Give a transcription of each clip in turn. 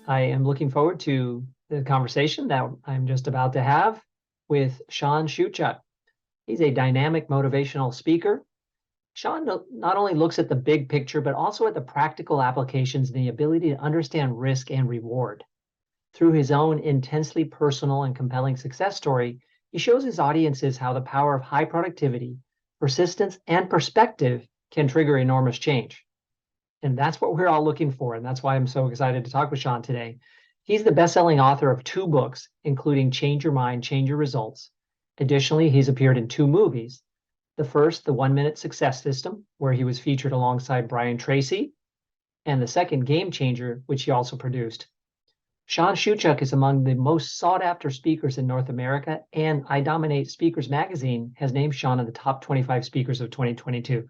I am looking forward to the conversation that I'm just about to have with Shawn Shewchuk. He's a dynamic motivational speaker. Shawn not only looks at the big picture, but also at the practical applications and the ability to understand risk and reward. Through his own intensely personal and compelling success story, he shows his audiences how the power of high productivity, persistence, and perspective can trigger enormous change. And that's what we're all looking for. And that's why I'm so excited to talk with Shawn today. He's the best-selling author of 2 books, including Change Your Mind, Change Your Results. Additionally, he's appeared in 2 movies. The first, The 1 Minute Success System, where he was featured alongside Brian Tracy, and the second, Game Changer, which he also produced. Shawn Shewchuk is among the most sought-after speakers in North America, and I Dominate Speakers magazine has named Shawn in the top 25 speakers of 2022.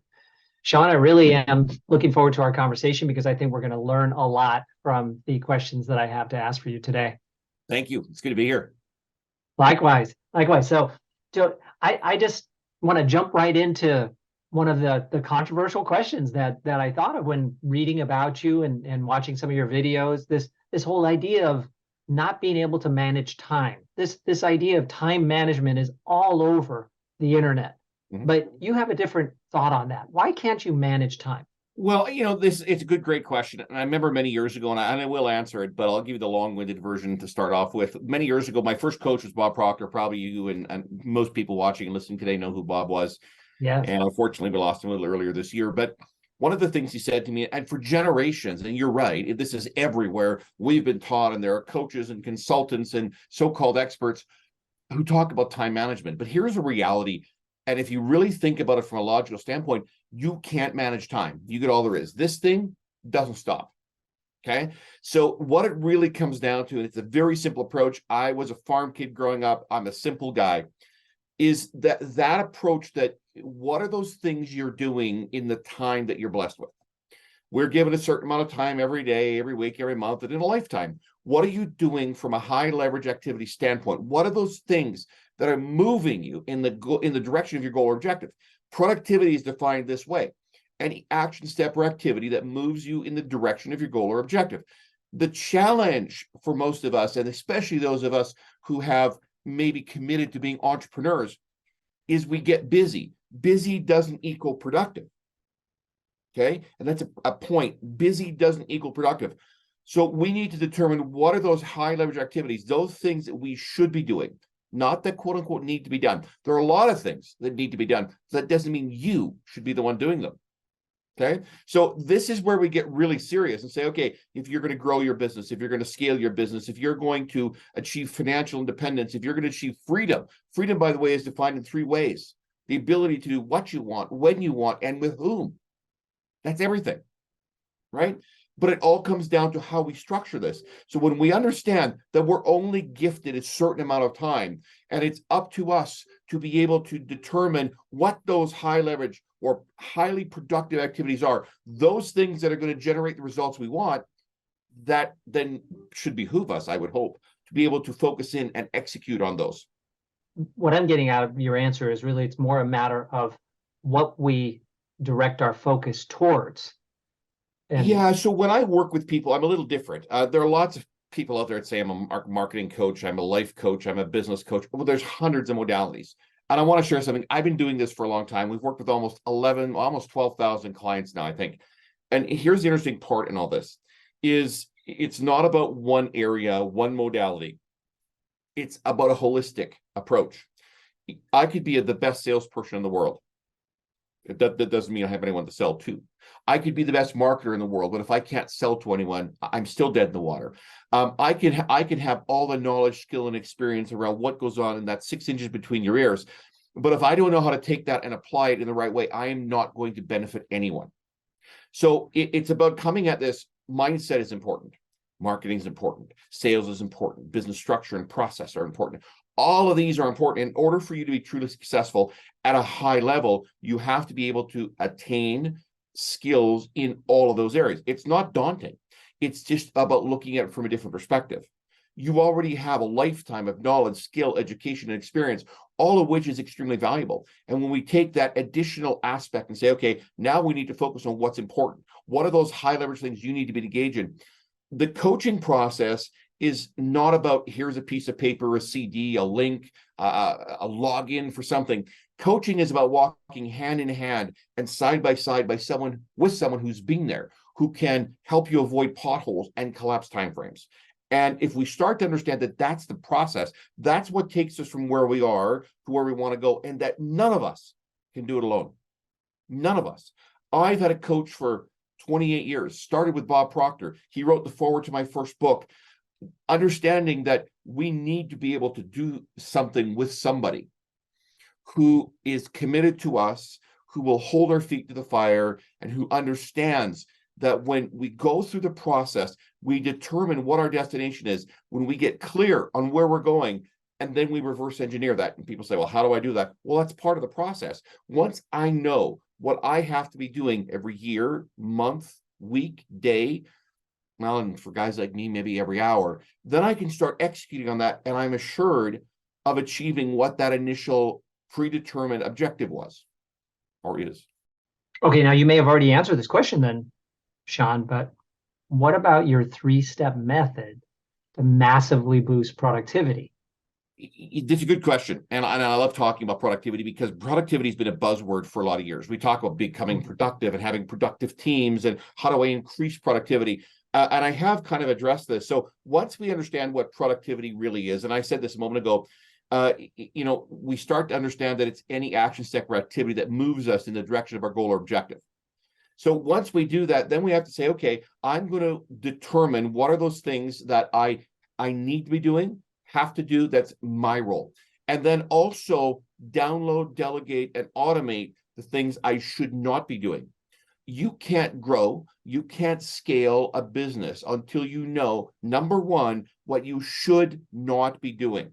Shawn, I really am looking forward to our conversation because I think we're going to learn a lot from the questions that I have to ask for you today. Thank you. It's good to be here. Likewise. So I just want to jump right into one of the controversial questions that I thought of when reading about you and watching some of your videos. This whole idea of not being able to manage time. This idea of time management is all over the internet. But you have a different thought on that. Why can't you manage time? Well, it's a great question. And I remember many years ago, and I will answer it, but I'll give you the long-winded version to start off with. Many years ago, my first coach was Bob Proctor. Probably you and most people watching and listening today know who Bob was. Yeah. And unfortunately, we lost him a little earlier this year. But one of the things he said to me, and for generations, and you're right, this is everywhere, we've been taught, and there are coaches and consultants and so-called experts who talk about time management. But here's a reality. And if you really think about it from a logical standpoint, you can't manage time. You get all there is. This thing doesn't stop. Okay. So what it really comes down to, and it's a very simple approach. I was a farm kid growing up. I'm a simple guy. Is that approach that what are those things you're doing in the time that you're blessed with? We're given a certain amount of time every day, every week, every month, and in a lifetime. What are you doing from a high leverage activity standpoint? What are those things that are moving you in the direction of your goal or objective? Productivity is defined this way: any action, step, or activity that moves you in the direction of your goal or objective. The challenge for most of us, and especially those of us who have maybe committed to being entrepreneurs, is we get busy. Busy doesn't equal productive. Okay, and that's a point. Busy doesn't equal productive. So we need to determine what are those high leverage activities, those things that we should be doing, not that quote unquote need to be done. There are a lot of things that need to be done. That doesn't mean you should be the one doing them. Okay, so this is where we get really serious and say, okay, if you're going to grow your business, if you're going to scale your business, if you're going to achieve financial independence, if you're going to achieve freedom, by the way, is defined in 3 ways: the ability to do what you want, when you want, and with whom. That's everything, right? But it all comes down to how we structure this. So when we understand that we're only gifted a certain amount of time, and it's up to us to be able to determine what those high leverage or highly productive activities are, those things that are going to generate the results we want, that then should behoove us, I would hope, to be able to focus in and execute on those. What I'm getting out of your answer is really it's more a matter of what we direct our focus towards. Yeah, so when I work with people, I'm a little different. There are lots of people out there that say I'm a marketing coach, I'm a life coach, I'm a business coach. Well, there's hundreds of modalities. And I want to share something. I've been doing this for a long time. We've worked with almost 12,000 clients now, I think. And here's the interesting part in all this is it's not about one area, one modality. It's about a holistic approach. I could be the best salesperson in the world. That doesn't mean I have anyone to sell to. I could be the best marketer in the world, but if I can't sell to anyone, I'm still dead in the water. I can have all the knowledge, skill, and experience around what goes on in that 6 inches between your ears. But if I don't know how to take that and apply it in the right way, I am not going to benefit anyone. So it's about coming at this. Mindset is important. Marketing is important. Sales is important. Business structure and process are important. All of these are important. In order for you to be truly successful at a high level, you have to be able to attain skills in all of those areas. It's not daunting. It's just about looking at it from a different perspective. You already have a lifetime of knowledge, skill, education, and experience, all of which is extremely valuable. And when we take that additional aspect and say, okay, now we need to focus on what's important. What are those high leverage things you need to be engaged in? the coaching process is not about here's a piece of paper, a CD, a link, a login for something. Coaching is about walking hand in hand and side by side with someone who's been there, who can help you avoid potholes and collapse timeframes. And if we start to understand that that's the process, that's what takes us from where we are to where we want to go, and that none of us can do it alone. None of us. I've had a coach for 28 years, started with Bob Proctor. He wrote the foreword to my first book, understanding that we need to be able to do something with somebody who is committed to us, who will hold our feet to the fire, and who understands that when we go through the process, we determine what our destination is, when we get clear on where we're going, and then we reverse engineer that. And people say, well, how do I do that? Well, that's part of the process. Once I know what I have to be doing every year, month, week, day, well, and for guys like me, maybe every hour, then I can start executing on that, and I'm assured of achieving what that initial predetermined objective was or is. Okay, now you may have already answered this question then, Shawn, but what about your 3-step method to massively boost productivity? It's a good question. And I love talking about productivity, because productivity has been a buzzword for a lot of years. We talk about becoming productive and having productive teams and how do I increase productivity. And I have kind of addressed this. So once we understand what productivity really is, and I said this a moment ago, we start to understand that it's any action, step, or activity that moves us in the direction of our goal or objective. So once we do that, then we have to say, okay, I'm going to determine what are those things that I need to be doing, have to do, that's my role. And then also download, delegate, and automate the things I should not be doing. You can't grow, you can't scale a business until you know, number one, what you should not be doing.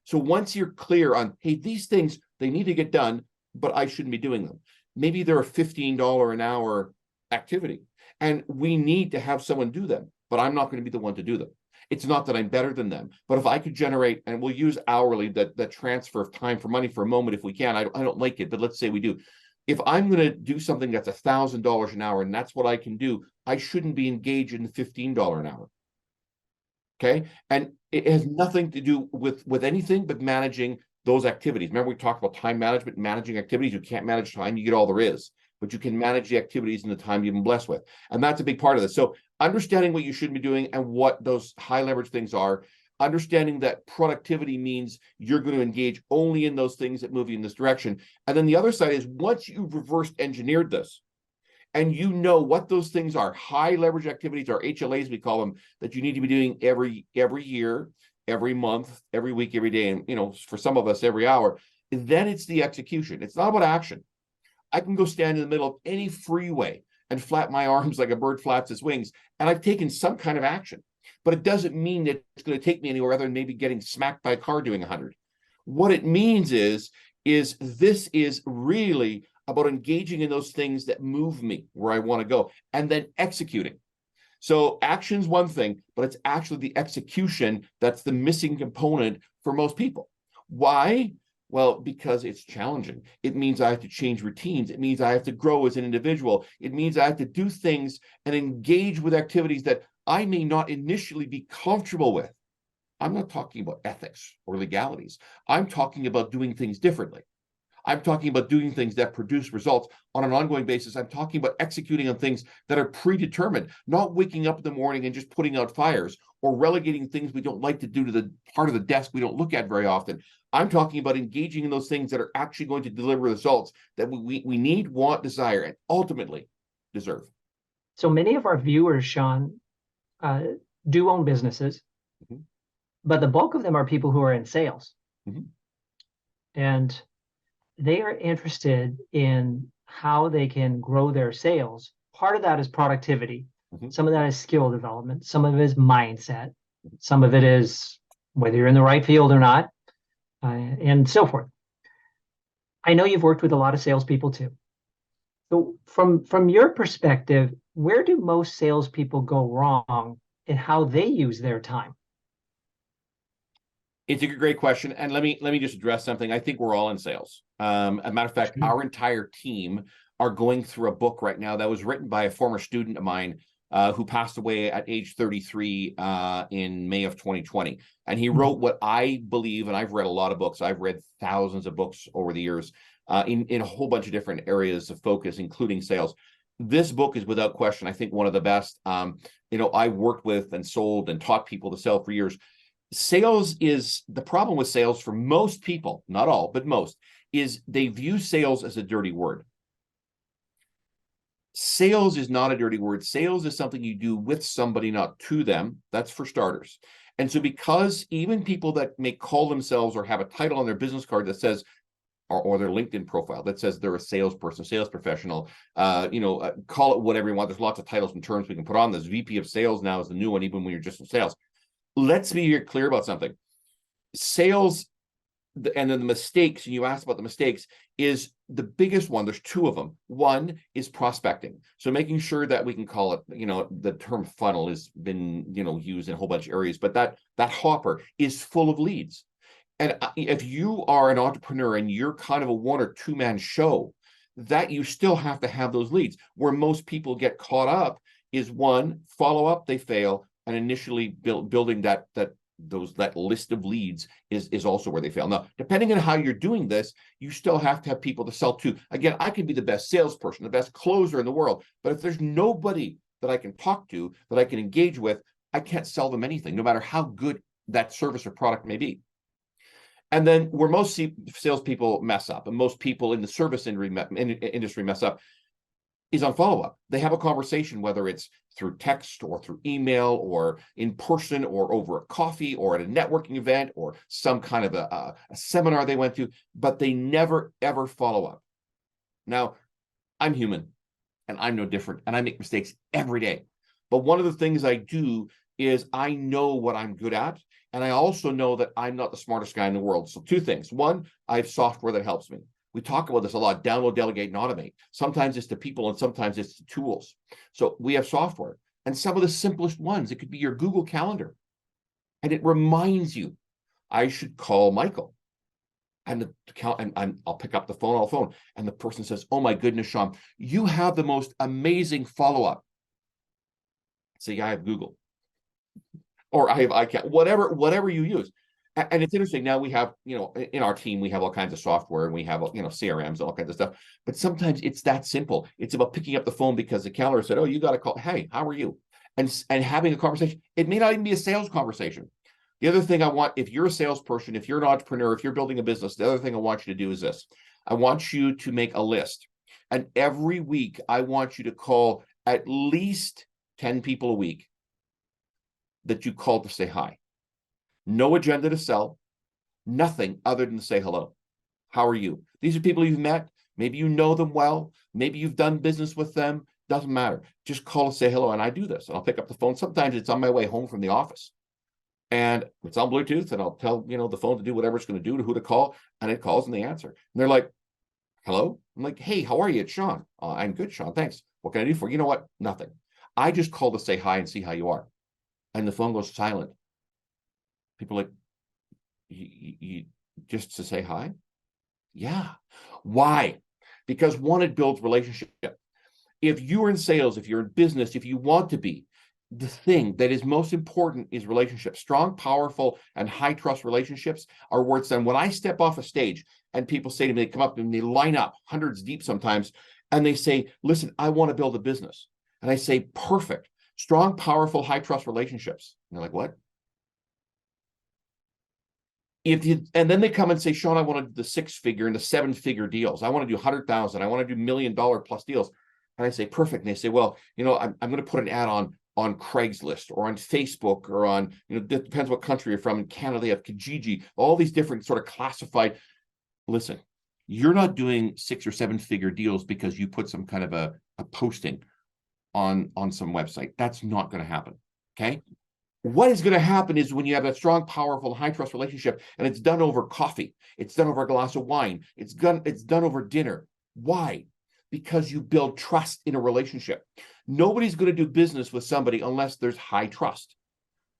So once you're clear on, hey, these things, they need to get done, but I shouldn't be doing them. Maybe they're a $15 an hour activity, and we need to have someone do them, but I'm not going to be the one to do them. It's not that I'm better than them, but if I could generate, and we'll use hourly, that transfer of time for money for a moment if we can. I don't like it, but let's say we do. If I'm going to do something that's $1,000 an hour and that's what I can do, I shouldn't be engaged in the $15 an hour. Okay. And it has nothing to do with anything but managing those activities. Remember, we talked about time management, managing activities. You can't manage time, you get all there is, but you can manage the activities and the time you've been blessed with. And that's a big part of this. So understanding what you should be doing and what those high leverage things are, understanding that productivity means you're going to engage only in those things that move you in this direction. And then the other side is, once you've reverse engineered this, and you know what those things are, high leverage activities, or HLAs we call them, that you need to be doing every year, every month, every week, every day, and for some of us every hour, then it's the execution. It's not about action. I can go stand in the middle of any freeway and flap my arms like a bird flaps its wings, and I've taken some kind of action. But it doesn't mean that it's going to take me anywhere other than maybe getting smacked by a car doing 100. What it means is this is really about engaging in those things that move me where I want to go, and then executing. So action's one thing, but it's actually the execution that's the missing component for most people. Why? Well, because it's challenging. It means I have to change routines. It means I have to grow as an individual. It means I have to do things and engage with activities that I may not initially be comfortable with. I'm not talking about ethics or legalities. I'm talking about doing things differently. I'm talking about doing things that produce results on an ongoing basis. I'm talking about executing on things that are predetermined, not waking up in the morning and just putting out fires or relegating things we don't like to do to the part of the desk we don't look at very often. I'm talking about engaging in those things that are actually going to deliver results that we need, want, desire, and ultimately deserve. So many of our viewers, Shawn, do own businesses, but the bulk of them are people who are in sales. And they are interested in how they can grow their sales. Part of that is productivity. Some of that is skill development. Some of it is mindset. Some of it is whether you're in the right field or not, and so forth. I know you've worked with a lot of salespeople too. So from your perspective, where do most salespeople go wrong in how they use their time? It's a great question. And let me just address something. I think we're all in sales. A matter of fact, our entire team are going through a book right now that was written by a former student of mine who passed away at age 33 in May of 2020. And he wrote what I believe, and I've read a lot of books. I've read thousands of books over the years in a whole bunch of different areas of focus, including sales. This book is without question, I think, one of the best. I worked with and sold and taught people to sell for years. Sales is the problem with sales for most people, not all, but most, is they view sales as a dirty word. Sales is not a dirty word. Sales is something you do with somebody, not to them. That's for starters. And so because even people that may call themselves or have a title on their business card that says, or their LinkedIn profile that says they're a salesperson, sales professional, call it whatever you want. There's lots of titles and terms we can put on this. VP of sales now is the new one, even when you're just in sales. Let's be clear about something. Sales, and then the mistakes, and you asked about the mistakes, is the biggest one. There's two of them. One is prospecting. So making sure that we can call it, the term funnel has been, used in a whole bunch of areas, but that hopper is full of leads. And if you are an entrepreneur and you're kind of a one or two man show, that you still have to have those leads. Where most people get caught up is one, follow up, they fail, and initially building that list of leads is also where they fail. Now, depending on how you're doing this, you still have to have people to sell to. Again, I can be the best salesperson, the best closer in the world, but if there's nobody that I can talk to, that I can engage with, I can't sell them anything, no matter how good that service or product may be. And then where most salespeople mess up, and most people in the service industry mess up, is on follow-up. They have a conversation, whether it's through text or through email or in person or over a coffee or at a networking event or some kind of a seminar they went to, but they never, ever follow up. Now, I'm human and I'm no different, and I make mistakes every day. But one of the things I do is I know what I'm good at. And I also know that I'm not the smartest guy in the world. So two things. One, I have software that helps me. We talk about this a lot: download, delegate, and automate. Sometimes it's the people and sometimes it's the tools. So we have software. And some of the simplest ones, it could be your Google Calendar. And it reminds you, I should call Michael. And I'll pick up the phone, and the person says, oh my goodness, Shawn, you have the most amazing follow-up. Say, yeah, I have Google. Or I can't, whatever you use. And it's interesting. Now we have, in our team, we have all kinds of software, and we have, CRMs and all kinds of stuff. But sometimes it's that simple. It's about picking up the phone because the calendar said, oh, you got to call. Hey, how are you? And having a conversation. It may not even be a sales conversation. The other thing I want, if you're a salesperson, if you're an entrepreneur, if you're building a business, the other thing I want you to do is this. I want you to make a list. And every week, I want you to call at least 10 people a week that you call to say hi. No agenda to sell, nothing other than to say hello. How are you? These are people you've met. Maybe you know them well. Maybe you've done business with them. Doesn't matter. Just call and say hello. And I do this. And I'll pick up the phone. Sometimes it's on my way home from the office. And it's on Bluetooth. And I'll tell, the phone to do whatever it's going to do, to who to call. And it calls and they answer. And they're like, hello? I'm like, hey, how are you? It's Shawn. I'm good, Shawn. Thanks. What can I do for you? You know what? Nothing. I just called to say hi and see how you are. And the phone goes silent. People are like, you just to say hi? Yeah. Why? Because one, it builds relationship. If you're in sales, if you're in business, if you want to be, the thing that is most important is relationships. Strong, powerful, and high trust relationships are where it's done. When I step off a stage and people say to me, they come up and they line up hundreds deep sometimes, and they say, listen, I want to build a business. And I say, perfect. Strong, powerful, high trust relationships. And they're like, what? And then they come and say, Shawn, I want to do the 6-figure and the 7-figure deals. I want to do 100,000. I want to do $1 million plus deals. And I say, perfect. And they say, well, I'm going to put an ad on Craigslist or on Facebook or on, it depends what country you're from. In Canada, they have Kijiji, all these different sort of classified. Listen, you're not doing 6 or 7-figure deals because you put some kind of a posting on some website. That's not going to happen. Okay. What is going to happen is when you have a strong, powerful, high trust relationship, and it's done over coffee, it's done over a glass of wine, it's done over dinner. Why? Because you build trust in a relationship. Nobody's going to do business with somebody unless there's high trust.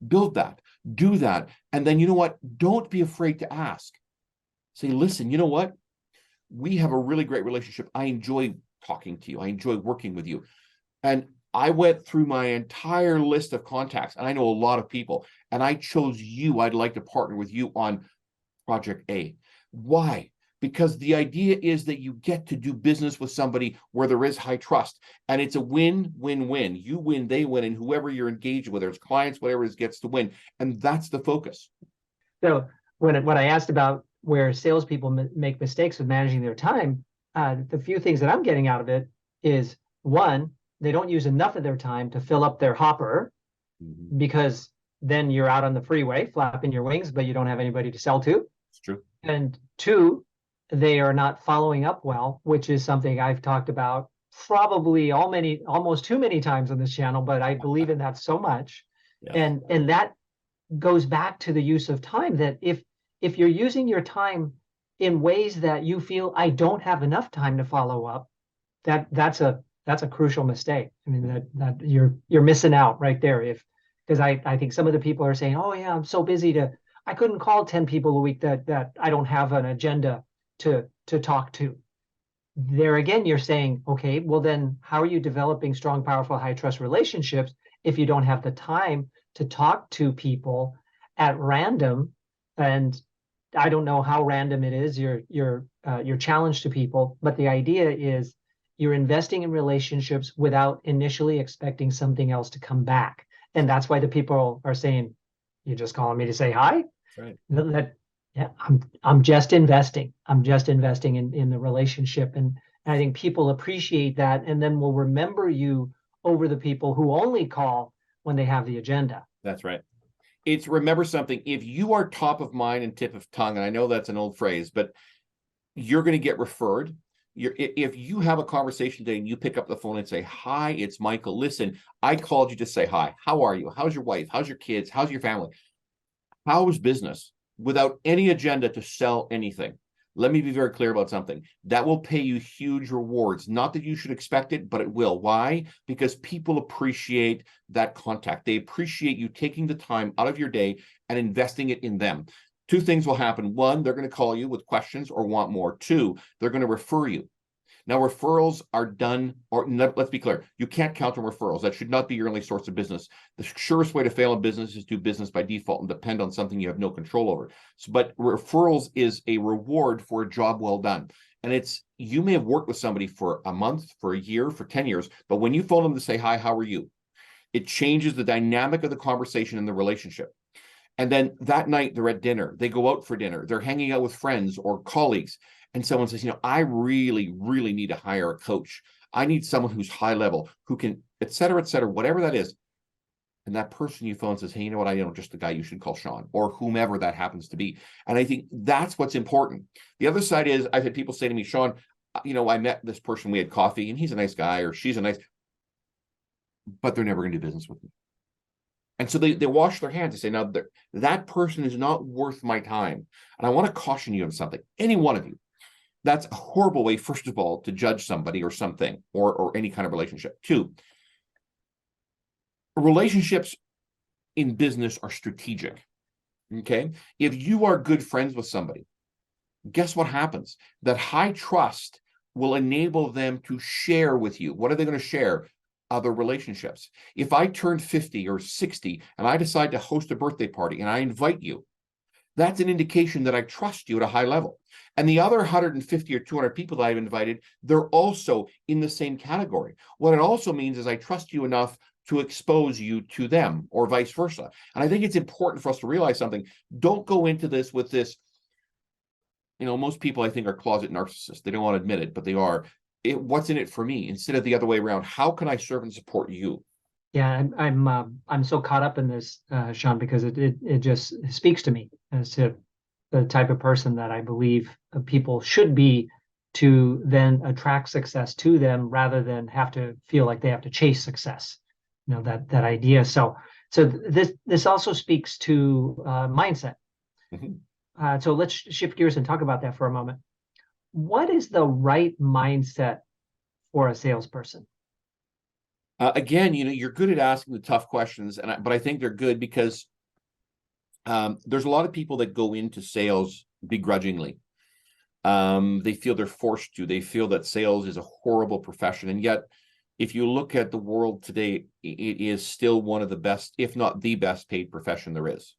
Build that, do that. And then you know what? Don't be afraid to ask. Say, listen, you know what? We have a really great relationship. I enjoy talking to you. I enjoy working with you. And I went through my entire list of contacts, and I know a lot of people, and I chose you. I'd like to partner with you on Project A. Why? Because the idea is that you get to do business with somebody where there is high trust, and it's a win-win-win. You win, they win, and whoever you're engaged with, whether it's clients, whatever it is, gets to win. And that's the focus. So when I asked about where salespeople make mistakes with managing their time, the few things that I'm getting out of it is, one, they don't use enough of their time to fill up their hopper, because then you're out on the freeway flapping your wings, but you don't have anybody to sell to. It's true. And two, they are not following up well, which is something I've talked about probably almost too many times on this channel, but I believe in that so much. Yeah. And that goes back to the use of time, that if you're using your time in ways that you feel, I don't have enough time to follow up, that's a crucial mistake. I mean, that you're missing out right there. Because I think some of the people are saying, oh yeah, I'm so busy I couldn't call 10 people a week that I don't have an agenda to talk to. There again, you're saying, okay, well then how are you developing strong, powerful, high trust relationships if you don't have the time to talk to people at random? And I don't know how random it is, your challenge to people, but the idea is you're investing in relationships without initially expecting something else to come back. And that's why the people are saying, you're just calling me to say hi? Right. Yeah, I'm just investing. I'm just investing in the relationship. And I think people appreciate that, and then will remember you over the people who only call when they have the agenda. That's right. It's, remember something, if you are top of mind and tip of tongue, and I know that's an old phrase, but you're going to get referred. If you have a conversation today and you pick up the phone and say, hi, it's Michael. Listen, I called you to say hi. How are you? How's your wife? How's your kids? How's your family? How's business? Without any agenda to sell anything. Let me be very clear about something. That will pay you huge rewards. Not that you should expect it, but it will. Why? Because people appreciate that contact. They appreciate you taking the time out of your day and investing it in them. Two things will happen. One, they're going to call you with questions or want more. Two, they're going to refer you. Now, referrals are done, or let's be clear, you can't count on referrals. That should not be your only source of business. The surest way to fail in business is to do business by default and depend on something you have no control over. But referrals is a reward for a job well done. And you may have worked with somebody for a month, for a year, for 10 years, but when you phone them to say, hi, how are you? It changes the dynamic of the conversation and the relationship. And then that night they're at dinner, they go out for dinner, they're hanging out with friends or colleagues. And someone says, I really, really need to hire a coach. I need someone who's high level, who can, et cetera, whatever that is. And that person you phone says, hey, you know what? I know just the guy you should call Shawn, or whomever that happens to be. And I think that's what's important. The other side is, I've had people say to me, Shawn, I met this person, we had coffee, and he's a nice guy, or she's a nice, but they're never going to do business with me. And so they wash their hands and say, now that person is not worth my time. And I want to caution you on something, any one of you. That's a horrible way, first of all, to judge somebody or something, or any kind of relationship. Two, relationships in business are strategic. Okay. If you are good friends with somebody, guess what happens? That high trust will enable them to share with you. What are they going to share? Other relationships. If I turn 50 or 60 and I decide to host a birthday party and I invite you, that's an indication that I trust you at a high level. And the other 150 or 200 people that I've invited, they're also in the same category. What it also means is I trust you enough to expose you to them, or vice versa. And I think it's important for us to realize something. Don't go into this with this, most people I think are closet narcissists. They don't want to admit it, but they are. What's in it for me, instead of the other way around? How can I serve and support you? Yeah, I'm so caught up in this, Shawn, because it just speaks to me as to the type of person that I believe people should be, to then attract success to them rather than have to feel like they have to chase success. That idea. So this also speaks to mindset. Mm-hmm. So let's shift gears and talk about that for a moment. What is the right mindset for a salesperson? Again, you're good at asking the tough questions, but I think they're good because there's a lot of people that go into sales begrudgingly. They feel they're forced to. They feel that sales is a horrible profession, and yet, if you look at the world today, it is still one of the best, if not the best paid profession there is.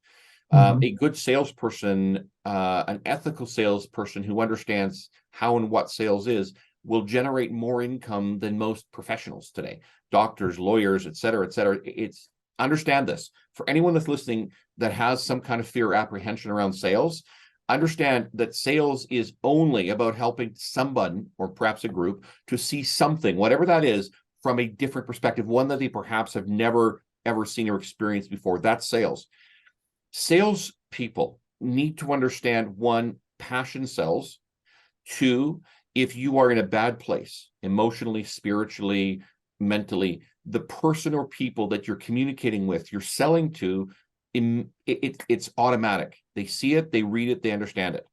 A good salesperson, an ethical salesperson who understands how and what sales is, will generate more income than most professionals today. Doctors, lawyers, et cetera, et cetera. It's understand this. For anyone that's listening that has some kind of fear or apprehension around sales, understand that sales is only about helping someone or perhaps a group to see something, whatever that is, from a different perspective, one that they perhaps have never, ever seen or experienced before. That's sales. Sales people need to understand, one, passion sells. Two, if you are in a bad place, emotionally, spiritually, mentally, the person or people that you're communicating with, you're selling to, it's automatic. They see it, they read it, they understand it.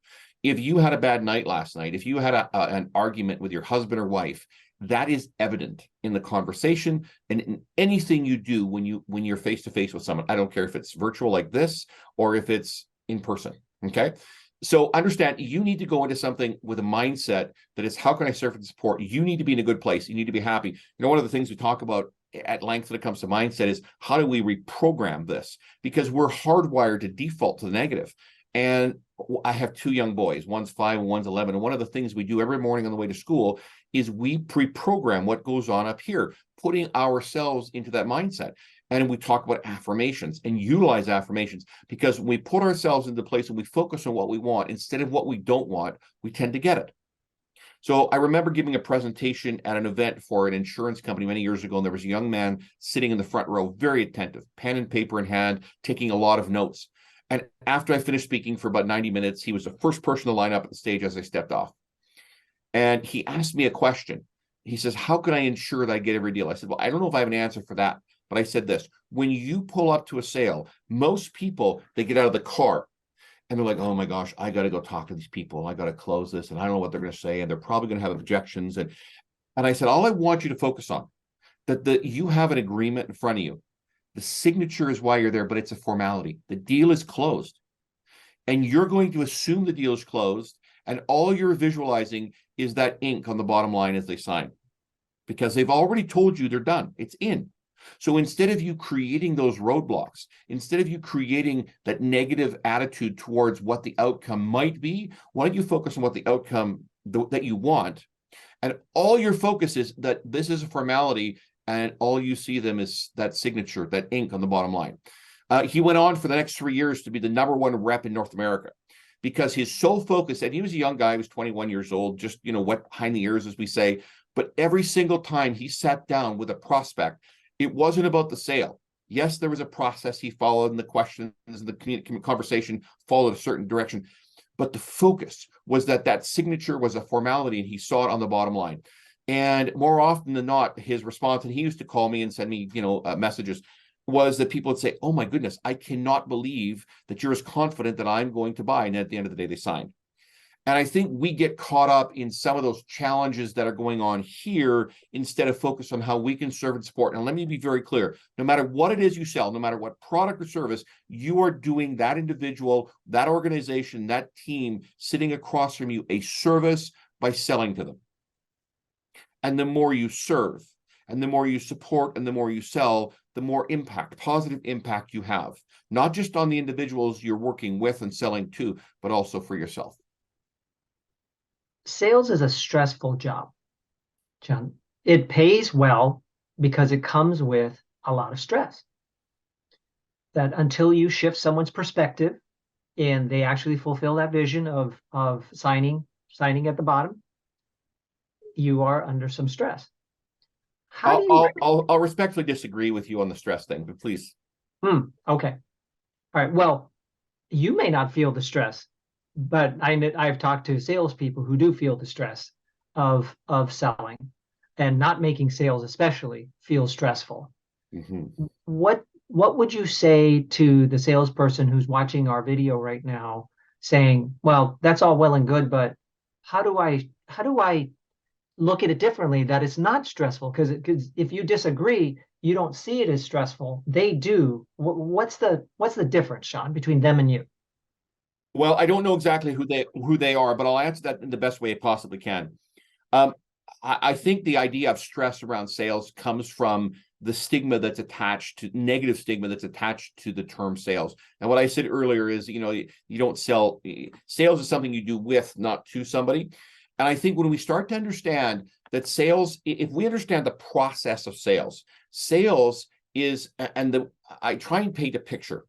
If you had a bad night last night, if you had an argument with your husband or wife, that is evident in the conversation and in anything you do when you're face to face with someone. I don't care if it's virtual like this or if it's in person. Okay. So understand, you need to go into something with a mindset that is, how can I serve and support? You need to be in a good place. You need to be happy. One of the things we talk about at length when it comes to mindset is, how do we reprogram this? Because we're hardwired to default to the negative. And I have two young boys, one's 5 and one's 11. And one of the things we do every morning on the way to school is we pre-program what goes on up here, putting ourselves into that mindset. And we talk about affirmations and utilize affirmations, because when we put ourselves into place and we focus on what we want instead of what we don't want, we tend to get it. So I remember giving a presentation at an event for an insurance company many years ago, and there was a young man sitting in the front row, very attentive, pen and paper in hand, taking a lot of notes. And after I finished speaking for about 90 minutes, he was the first person to line up at the stage as I stepped off. And he asked me a question. He says, how can I ensure that I get every deal? I said, well, I don't know if I have an answer for that. But I said this: when you pull up to a sale, most people, they get out of the car and they're like, oh my gosh, I got to go talk to these people. I got to close this. And I don't know what they're going to say. And they're probably going to have objections. And I said, all I want you to focus on, that you have an agreement in front of you. The signature is why you're there, but it's a formality. The deal is closed. And you're going to assume the deal is closed. And all you're visualizing is that ink on the bottom line as they sign, because they've already told you they're done. It's in. So instead of you creating those roadblocks, instead of you creating that negative attitude towards what the outcome might be, why don't you focus on what the outcome that you want? And all your focus is that this is a formality, and all you see them is that signature, that ink on the bottom line. He went on for the next 3 years to be the #1 rep in North America, because his sole focus, and he was a young guy, he was 21 years old, just, wet behind the ears, as we say. But every single time he sat down with a prospect, it wasn't about the sale. Yes, there was a process he followed, and the questions and the conversation followed a certain direction. But the focus was that signature was a formality, and he saw it on the bottom line. And more often than not, his response, and he used to call me and send me, messages, was that people would say, oh my goodness, I cannot believe that you're as confident that I'm going to buy. And at the end of the day, they signed. And I think we get caught up in some of those challenges that are going on here instead of focus on how we can serve and support. And let me be very clear, no matter what it is you sell, no matter what product or service, you are doing that individual, that organization, that team sitting across from you a service by selling to them. And the more you serve, and the more you support, and the more you sell, the more impact, positive impact you have, not just on the individuals you're working with and selling to, but also for yourself. Sales is a stressful job, John. It pays well because it comes with a lot of stress. That until you shift someone's perspective and they actually fulfill that vision of signing at the bottom, you are under some stress. I'll respectfully disagree with you on the stress thing, but please. Okay. All right. Well, you may not feel the stress, but I've talked to salespeople who do feel the stress of selling, and not making sales especially feels stressful. Mm-hmm. What would you say to the salesperson who's watching our video right now, saying, well, that's all well and good, but how do I look at it differently, that it's not stressful? Because if you disagree, you don't see it as stressful. They do. What's the difference, Shawn, between them and you? Well, I don't know exactly who they are, but I'll answer that in the best way I possibly can. I think the idea of stress around sales comes from the stigma that's attached to negative stigma that's attached to the term sales. And what I said earlier is, you don't sell. Sales is something you do with, not to somebody. And I think when we start to understand that sales, if we understand the process of sales, sales is, I try and paint a picture.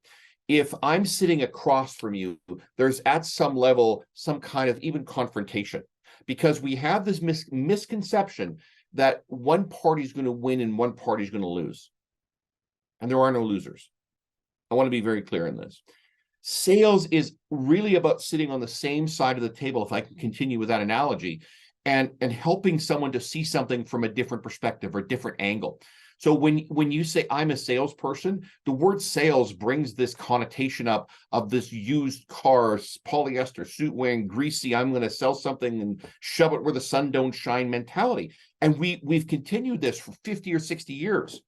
If I'm sitting across from you, there's at some level, some kind of even confrontation, because we have this misconception that one party is going to win and one party is going to lose. And there are no losers. I want to be very clear in this. Sales is really about sitting on the same side of the table, if I can continue with that analogy, and helping someone to see something from a different perspective or a different angle. So when you say I'm a salesperson, the word sales brings this connotation up of this used car, polyester suit wearing, greasy, I'm going to sell something and shove it where the sun don't shine mentality. And we've continued this for 50 or 60 years.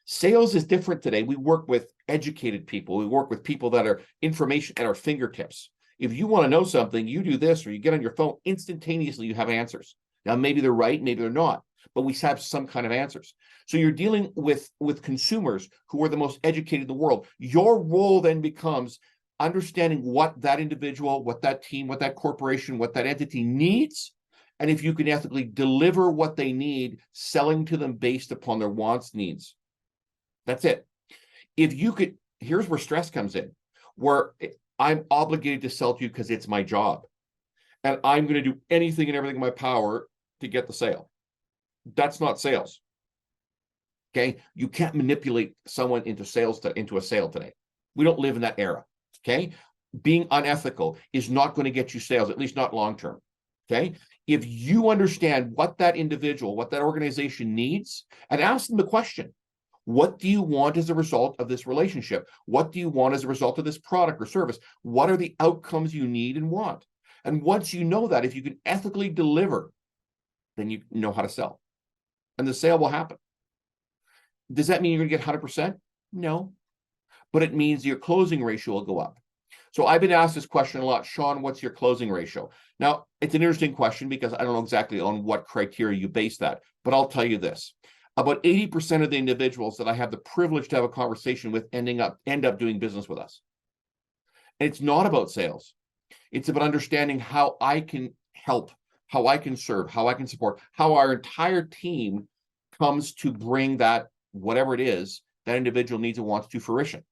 Sales is different today. We work with educated people. We work with people that are information at our fingertips. If you want to know something, you do this, or you get on your phone, instantaneously you have answers. Now, maybe they're right, maybe they're not, but we have some kind of answers. So you're dealing with consumers who are the most educated in the world. Your role then becomes understanding what that individual, what that team, what that corporation, what that entity needs. And if you can ethically deliver what they need, selling to them based upon their wants, needs. That's it. If you could, here's where stress comes in, where I'm obligated to sell to you because it's my job. And I'm going to do anything and everything in my power to get the sale. That's not sales. Okay. You can't manipulate someone into a sale today. We don't live in that era. Okay. Being unethical is not going to get you sales, at least not long-term. Okay. If you understand what that individual, what that organization needs, and ask them the question, what do you want as a result of this relationship? What do you want as a result of this product or service? What are the outcomes you need and want? And once you know that, if you can ethically deliver, then you know how to sell. And the sale will happen. Does that mean you're going to get 100%? No. But it means your closing ratio will go up. So I've been asked this question a lot. Shawn, what's your closing ratio? Now, it's an interesting question because I don't know exactly on what criteria you base that. But I'll tell you this. About 80% of the individuals that I have the privilege to have a conversation with end up doing business with us. And it's not about sales. It's about understanding how I can help, how I can serve, how I can support, how our entire team comes to bring that, whatever it is, that individual needs and wants to fruition.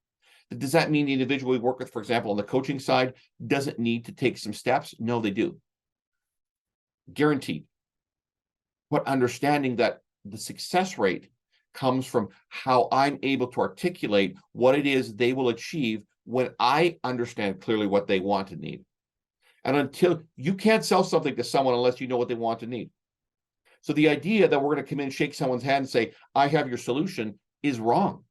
Does that mean the individual we work with, for example, on the coaching side, doesn't need to take some steps? No, they do. Guaranteed. But understanding that the success rate comes from how I'm able to articulate what it is they will achieve when I understand clearly what they want and need. And until you can't sell something to someone unless you know what they want and need. So the idea that we're going to come in, shake someone's hand and say, I have your solution is wrong.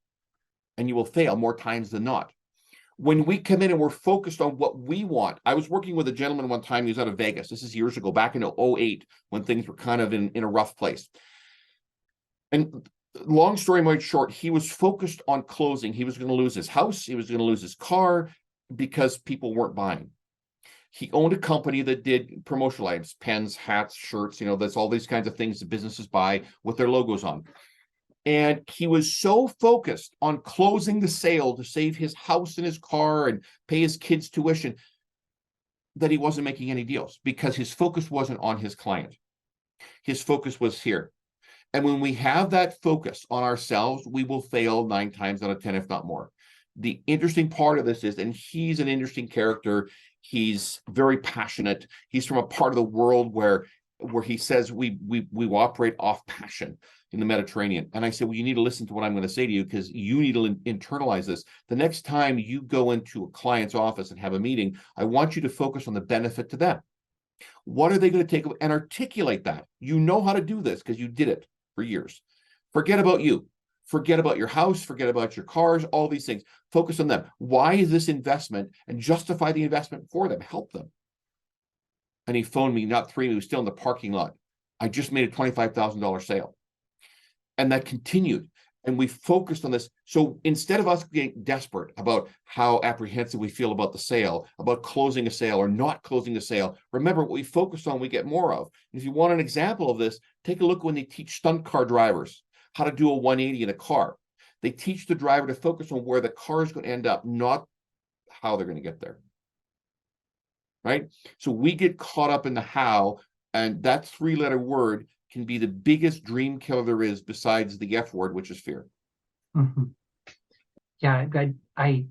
And you will fail more times than not. When we come in and we're focused on what we want. I was working with a gentleman one time, he was out of Vegas. This is years ago, back in 2008, when things were kind of in a rough place. And long story made short, he was focused on closing. He was going to lose his house. He was going to lose his car because people weren't buying. He owned a company that did promotional items, pens, hats, shirts, that's all these kinds of things that businesses buy with their logos on. And he was so focused on closing the sale to save his house and his car and pay his kids' tuition that he wasn't making any deals because his focus wasn't on his client. His focus was here. And when we have that focus on ourselves, we will fail 9 times out of 10, if not more. The interesting part of this is, and he's an interesting character, he's very passionate. He's from a part of the world where he says we operate off passion in the Mediterranean. And I said, well, you need to listen to what I'm going to say to you because you need to internalize this. The next time you go into a client's office and have a meeting, I want you to focus on the benefit to them. What are they going to take and articulate that? You know how to do this because you did it for years. Forget about you. Forget about your house. Forget about your cars, all these things. Focus on them. Why is this investment? And justify the investment for them. Help them. And he phoned me, not 3, he was still in the parking lot. I just made a $25,000 sale. And that continued. And we focused on this. So instead of us getting desperate about how apprehensive we feel about the sale, about closing a sale or not closing a sale, remember what we focus on, we get more of. And if you want an example of this, take a look when they teach stunt car drivers how to do a 180 in a car. They teach the driver to focus on where the car is going to end up, not how they're going to get there. Right? So we get caught up in the how, and that 3-letter word can be the biggest dream killer there is besides the F word, which is fear. Mm-hmm. Yeah, I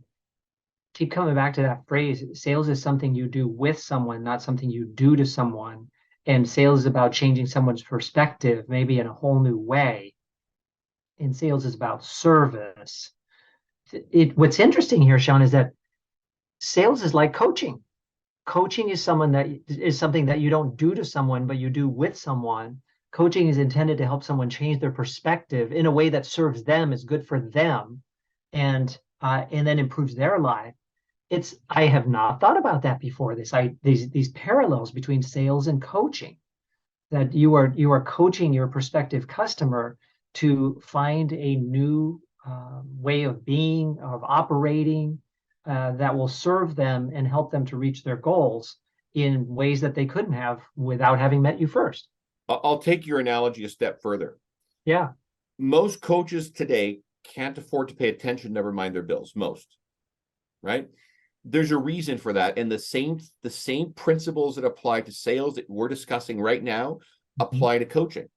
keep coming back to that phrase. Sales is something you do with someone, not something you do to someone. And sales is about changing someone's perspective, maybe in a whole new way. And sales is about service. What's interesting here, Shawn, is that sales is like coaching. Coaching is something that you don't do to someone, but you do with someone. Coaching is intended to help someone change their perspective in a way that serves them, is good for them, and then improves their life. I have not thought about that before. These parallels between sales and coaching, that you are coaching your prospective customer to find a new way of being, of operating, that will serve them and help them to reach their goals in ways that they couldn't have without having met you first. I'll take your analogy a step further. Yeah. Most coaches today can't afford to pay attention, never mind their bills. Most, right? There's a reason for that. And the same principles that apply to sales that we're discussing right now apply to coaching,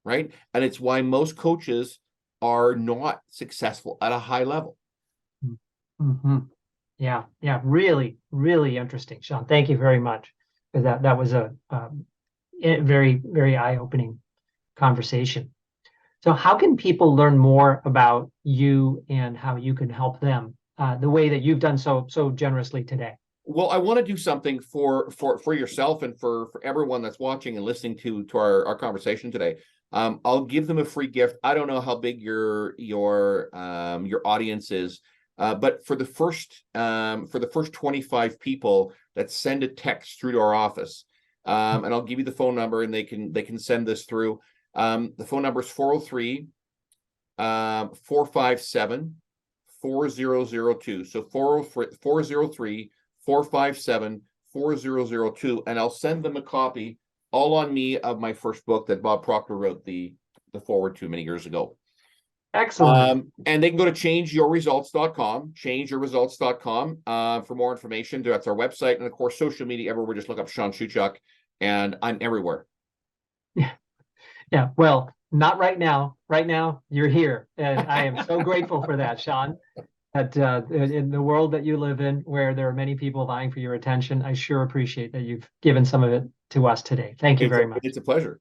right? And it's why most coaches are not successful at a high level. Mm-hmm. Yeah. Really, really interesting, Shawn. Thank you very much. Because that was a very, very eye-opening conversation. So how can people learn more about you and how you can help them the way that you've done so generously today? Well, I want to do something for yourself and for everyone that's watching and listening to our conversation today. I'll give them a free gift. I don't know how big your audience is, but for the first 25 people that send a text through to our office, and I'll give you the phone number, and they can send this through. The phone number is 403 457 4002. So 403 457 4002, and I'll send them a copy, all on me, of my first book that Bob Proctor wrote the forward to many years ago. Excellent. And they can go to changeyourresults.com for more information. That's our website, and of course social media everywhere. Just look up Shawn Shewchuk, and I'm everywhere. Yeah. Well, not right now. Right now, you're here, and I am so grateful for that, Shawn. That in the world that you live in, where there are many people vying for your attention, I sure appreciate that you've given some of it to us today. Thank you very much. It's a pleasure.